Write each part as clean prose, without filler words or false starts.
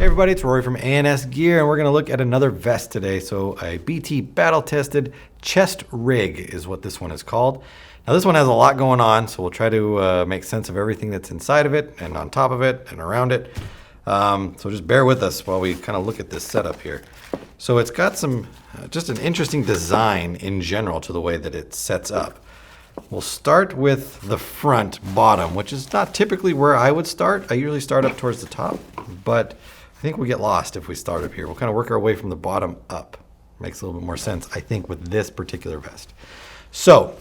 everybody, it's Rory from A&S Gear, and we're going to look at another vest today. So a BT battle-tested chest rig is what this one is called. Now this one has a lot going on, so we'll try to make sense of everything that's inside of it and on top of it and around it. So just bear with us while we kind of look at this setup here. So it's got some, just an interesting design in general to the way that it sets up. We'll start with the front bottom, which is not typically where I would start. I usually start up towards the top, but I think we get lost if we start up here. We'll kind of work our way from the bottom up. Makes a little bit more sense, I think, with this particular vest. So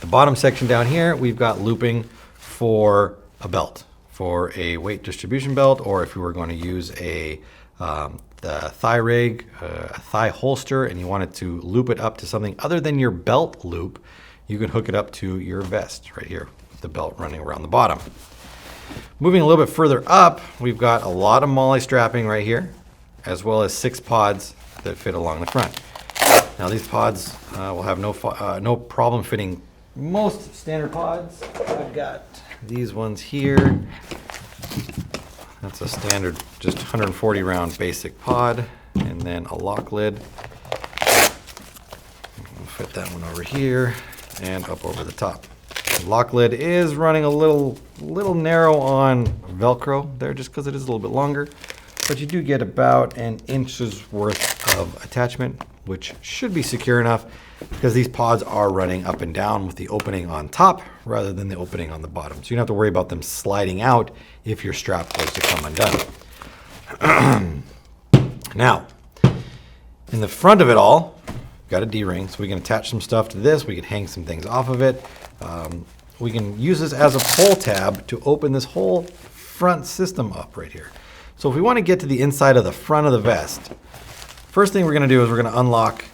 the bottom section down here, we've got looping for a belt, for a weight distribution belt, or if you were going to use the thigh rig, a thigh holster, and you wanted to loop it up to something other than your belt loop, you can hook it up to your vest right here with the belt running around the bottom. Moving a little bit further up, we've got a lot of MOLLE strapping right here, as well as 6 pods that fit along the front. Now these pods will have no problem fitting most standard pods. I've got these ones here. That's a standard, just 140 round basic pod, and then a lock lid. We'll fit that one over here and up over the top. The lock lid is running a little narrow on Velcro there, just because it is a little bit longer, but you do get about an inch's worth of attachment, which should be secure enough because these pods are running up and down with the opening on top rather than the opening on the bottom. So you don't have to worry about them sliding out if your strap was to come undone. Now, in the front of it all, got a D-ring, so we can attach some stuff to this. We can hang some things off of it. We can use this as a pull tab to open this whole front system up right here. So if we want to get to the inside of the front of the vest, first thing we're going to do is we're going to unlock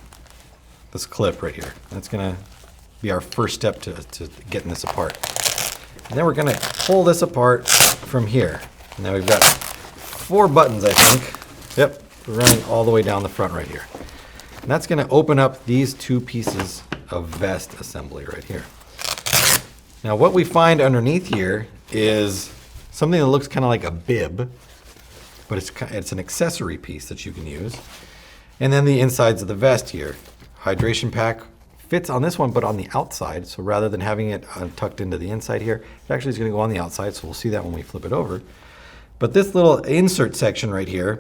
this clip right here. That's going to be our first step to getting this apart. And then we're going to pull this apart from here. Now we've got 4 buttons, I think. Yep, running all the way down the front right here. And that's going to open up these 2 pieces of vest assembly right here. Now what we find underneath here is something that looks kind of like a bib, but it's an accessory piece that you can use. And then the insides of the vest here. Hydration pack fits on this one, but on the outside. So rather than having it tucked into the inside here, it actually is going to go on the outside. So we'll see that when we flip it over. But this little insert section right here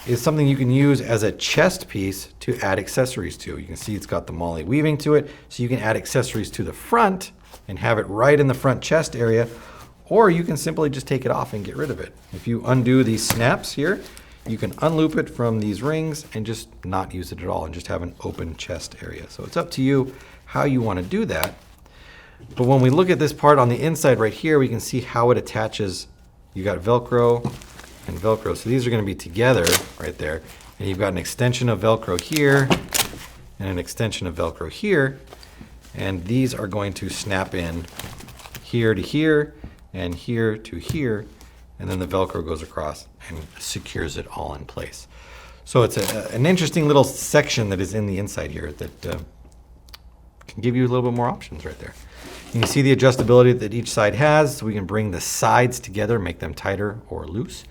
is something you can use as a chest piece to add accessories to. You can see it's got the MOLLE weaving to it, so you can add accessories to the front and have it right in the front chest area, or you can simply just take it off and get rid of it. If you undo these snaps here, you can unloop it from these rings and just not use it at all and just have an open chest area. So it's up to you how you want to do that. But when we look at this part on the inside right here, we can see how it attaches. You got Velcro and Velcro. So these are going to be together right there. And you've got an extension of Velcro here and an extension of Velcro here. And these are going to snap in here to here and here to here. And then the Velcro goes across and secures it all in place. So it's an interesting little section that is in the inside here that can give you a little bit more options right there. You can see the adjustability that each side has, so we can bring the sides together, make them tighter or loose.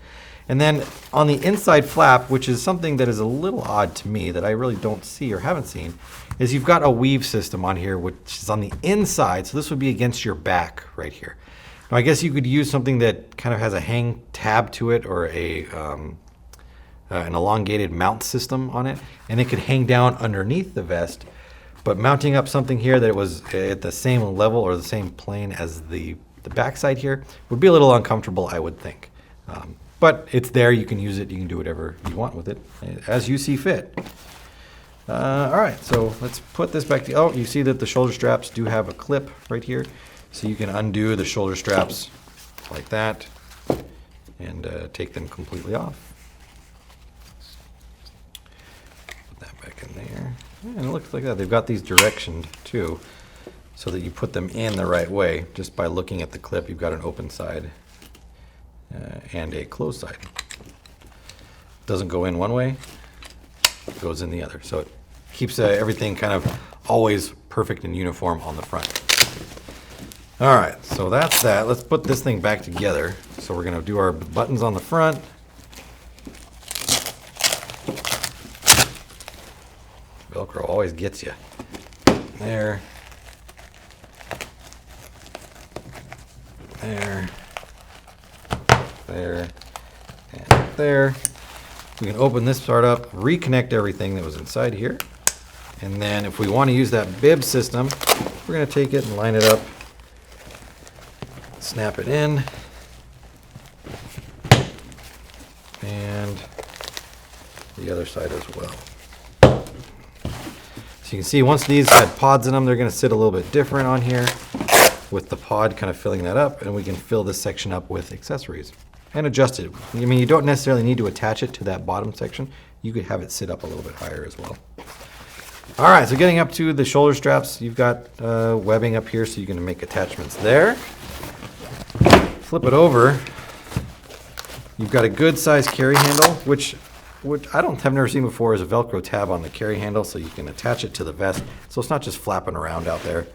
And then on the inside flap, which is something that is a little odd to me that I really don't see or haven't seen, is you've got a weave system on here, which is on the inside. So this would be against your back right here. Now I guess you could use something that kind of has a hang tab to it or an elongated mount system on it, and it could hang down underneath the vest. But mounting up something here that was at the same level or the same plane as the backside here would be a little uncomfortable, I would think. But it's there, you can use it, you can do whatever you want with it, as you see fit. All right, so let's put this back to, oh, you see that the shoulder straps do have a clip right here. So you can undo the shoulder straps like that and take them completely off. Put that back in there. And it looks like that. They've got these directioned too, so that you put them in the right way. Just by looking at the clip, you've got an open side and a closed side. Doesn't go in one way, it goes in the other. So it keeps everything kind of always perfect and uniform on the front. All right, so that's that. Let's put this thing back together. So we're gonna do our buttons on the front, Velcro always gets you. There. There. There. And there. We can open this part up, reconnect everything that was inside here. And then if we want to use that bib system, we're going to take it and line it up, snap it in, and the other side as well. So you can see once these had pods in them, they're going to sit a little bit different on here with the pod kind of filling that up, and we can fill this section up with accessories and adjust it. I mean, you don't necessarily need to attach it to that bottom section. You could have it sit up a little bit higher as well. All right, so getting up to the shoulder straps, you've got webbing up here, so you can make attachments there. Flip it over. You've got a good size carry handle, which I've never seen before, is a Velcro tab on the carry handle, so you can attach it to the vest, so it's not just flapping around out there.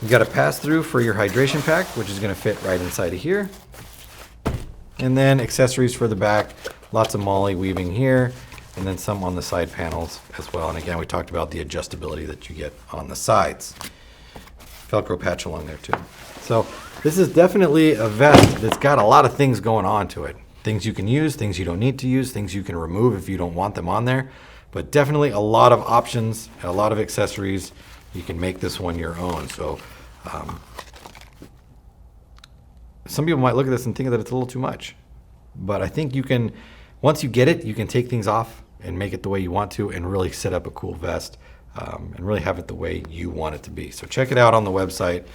You've got a pass-through for your hydration pack, which is going to fit right inside of here. And then accessories for the back, lots of MOLLE weaving here, and then some on the side panels as well. And again, we talked about the adjustability that you get on the sides. Velcro patch along there too. So this is definitely a vest that's got a lot of things going on to it. Things you can use, things you don't need to use, things you can remove if you don't want them on there. But definitely a lot of options, a lot of accessories. You can make this one your own. So some people might look at this and think that it's a little too much. But I think you can, once you get it, you can take things off and make it the way you want to and really set up a cool vest and really have it the way you want it to be. So check it out on the website.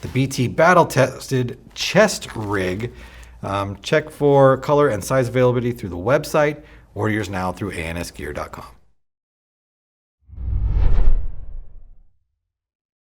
The BT Battle Tested Chest Rig. Check for color and size availability through the website. Order yours now through ansgear.com.